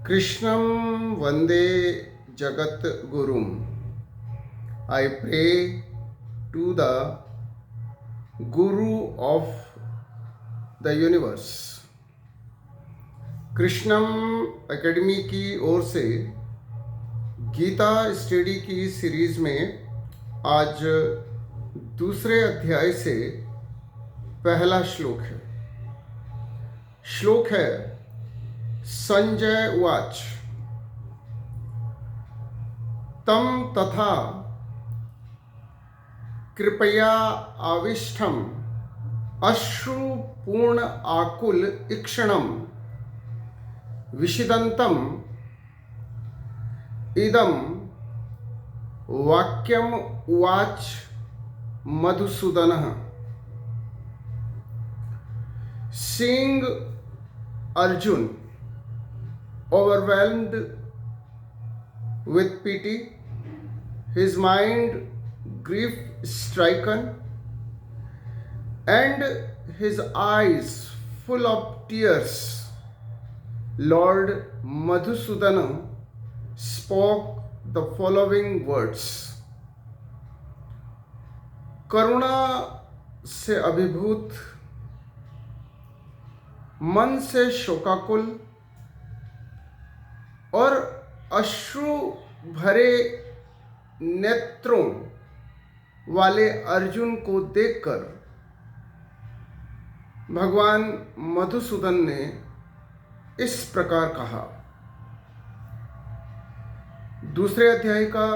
कृष्णं वंदे जगत गुरुम। I pray to the Guru of the universe। Krishnam academy की ओर से गीता स्टडी की सीरीज में आज दूसरे अध्याय से पहला श्लोक है। श्लोक है संजय उवाच तम तथा कृपया आविष्टम अश्रुपूर्ण आकुल इक्षणम विषिदंतम इदम वाक्यम उवाच मधुसूदनः। Seeing Arjun overwhelmed with pity, his mind grief striken, and his eyes full of tears, Lord Madhusudana spoke the following words। करुणा से अभिभूत, मन से शोकाकुल और अश्रु भरे नेत्रों वाले अर्जुन को देखकर भगवान मधुसूदन ने इस प्रकार कहा। दूसरे अध्याय का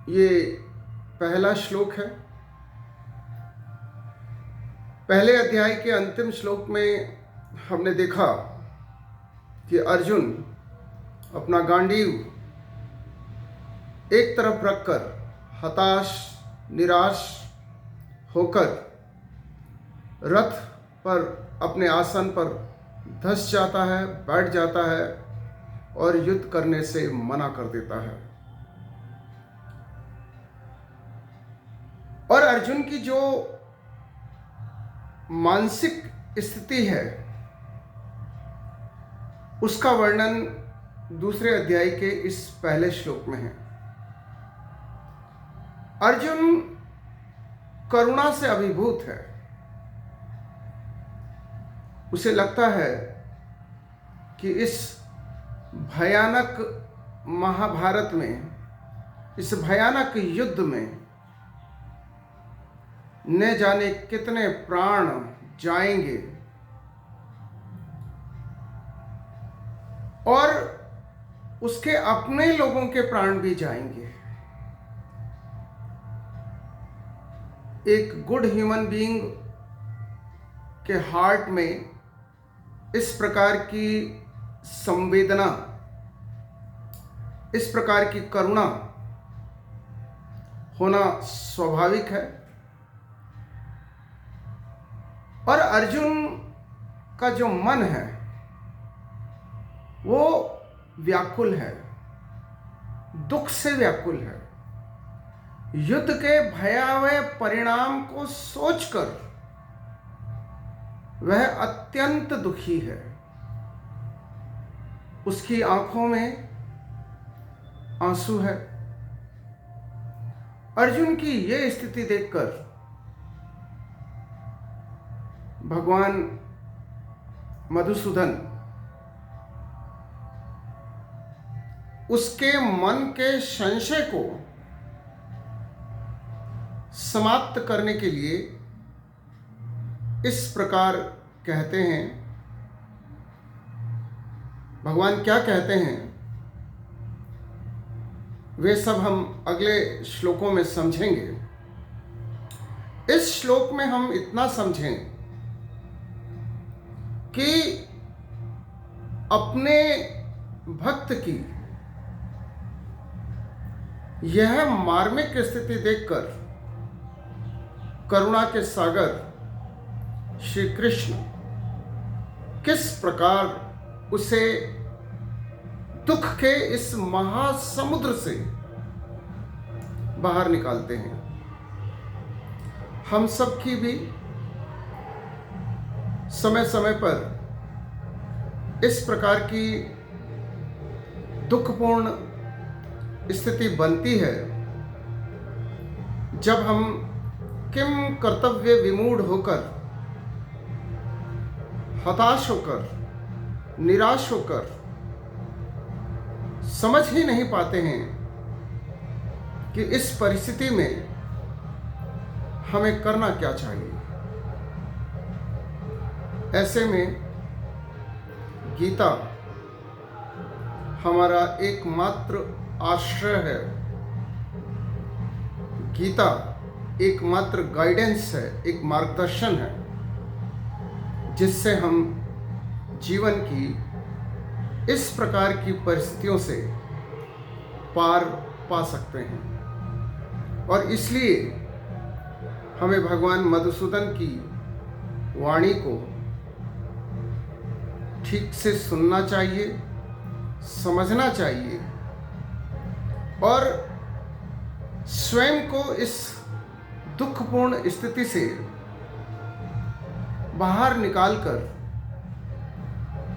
ये पहला श्लोक है। पहले अध्याय के अंतिम श्लोक में हमने देखा कि अर्जुन अपना गांडीव एक तरफ रखकर हताश निराश होकर रथ पर अपने आसन पर धंस जाता है, बैठ जाता है और युद्ध करने से मना कर देता है। और अर्जुन की जो मानसिक स्थिति है उसका वर्णन दूसरे अध्याय के इस पहले श्लोक में है। अर्जुन करुणा से अभिभूत है। उसे लगता है कि इस भयानक महाभारत में, इस भयानक युद्ध में न जाने कितने प्राण जाएंगे और उसके अपने लोगों के प्राण भी जाएंगे। एक गुड ह्यूमन बीइंग के हार्ट में इस प्रकार की संवेदना, इस प्रकार की करुणा होना स्वाभाविक है। और अर्जुन का जो मन है वो व्याकुल है, दुख से व्याकुल है। युद्ध के भयावह परिणाम को सोचकर वह अत्यंत दुखी है। उसकी आंखों में आंसू है। अर्जुन की यह स्थिति देखकर भगवान मधुसूदन उसके मन के संशय को समाप्त करने के लिए इस प्रकार कहते हैं। भगवान क्या कहते हैं वे सब हम अगले श्लोकों में समझेंगे। इस श्लोक में हम इतना समझें कि अपने भक्त की यह मार्मिक स्थिति देखकर करुणा के सागर श्री कृष्ण किस प्रकार उसे दुख के इस महासमुद्र से बाहर निकालते हैं। हम सब की भी समय समय पर इस प्रकार की दुखपूर्ण स्थिति बनती है जब हम किम कर्तव्य विमूढ़ होकर, हताश होकर, निराश होकर समझ ही नहीं पाते हैं कि इस परिस्थिति में हमें करना क्या चाहिए। ऐसे में गीता हमारा एकमात्र आश्रय है, गीता एकमात्र गाइडेंस है, एक मार्गदर्शन है जिससे हम जीवन की इस प्रकार की परिस्थितियों से पार पा सकते हैं। और इसलिए हमें भगवान मधुसूदन की वाणी को ठीक से सुनना चाहिए, समझना चाहिए और स्वयं को इस दुखपूर्ण स्थिति से बाहर निकालकर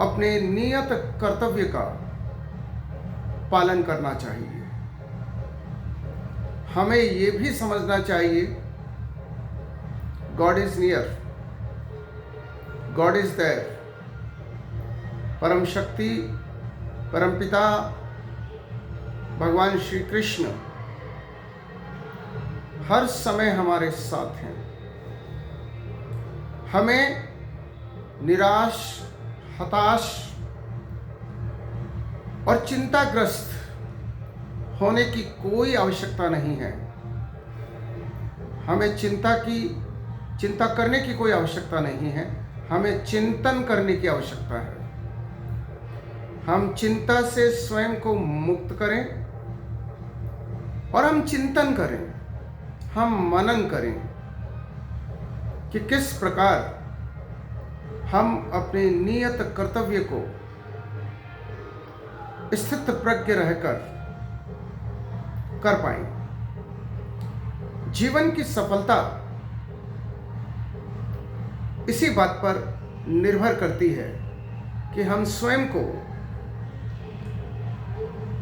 अपने नियत कर्तव्य का पालन करना चाहिए। हमें ये भी समझना चाहिए God is near, God is there. परम शक्ति, परमपिता भगवान श्री कृष्ण हर समय हमारे साथ हैं। हमें निराश, हताश और चिंताग्रस्त होने की कोई आवश्यकता नहीं है। हमें चिंता करने की कोई आवश्यकता नहीं है। हमें चिंतन करने की आवश्यकता है। हम चिंता से स्वयं को मुक्त करें और हम चिंतन करें, हम मनन करें कि किस प्रकार हम अपने नियत कर्तव्य को स्थित प्रज्ञ रहकर कर पाएं। जीवन की सफलता इसी बात पर निर्भर करती है कि हम स्वयं को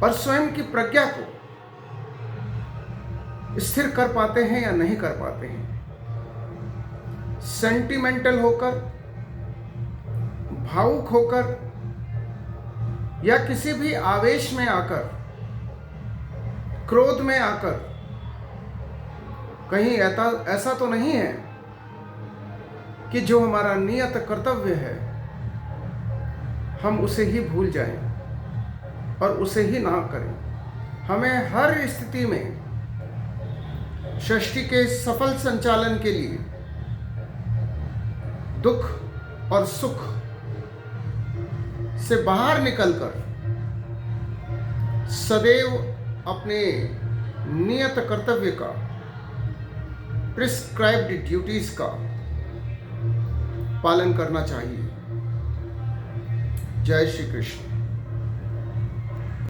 और स्वयं की प्रज्ञा को स्थिर कर पाते हैं या नहीं कर पाते हैं। सेंटिमेंटल होकर, भावुक होकर या किसी भी आवेश में आकर, क्रोध में आकर, कहीं ऐसा तो नहीं है कि जो हमारा नियत कर्तव्य है हम उसे ही भूल जाएं और उसे ही ना करें। हमें हर स्थिति में सृष्टि के सफल संचालन के लिए दुख और सुख से बाहर निकलकर सदैव अपने नियत कर्तव्य का, प्रिस्क्राइब्ड ड्यूटीज का पालन करना चाहिए। जय श्री कृष्ण।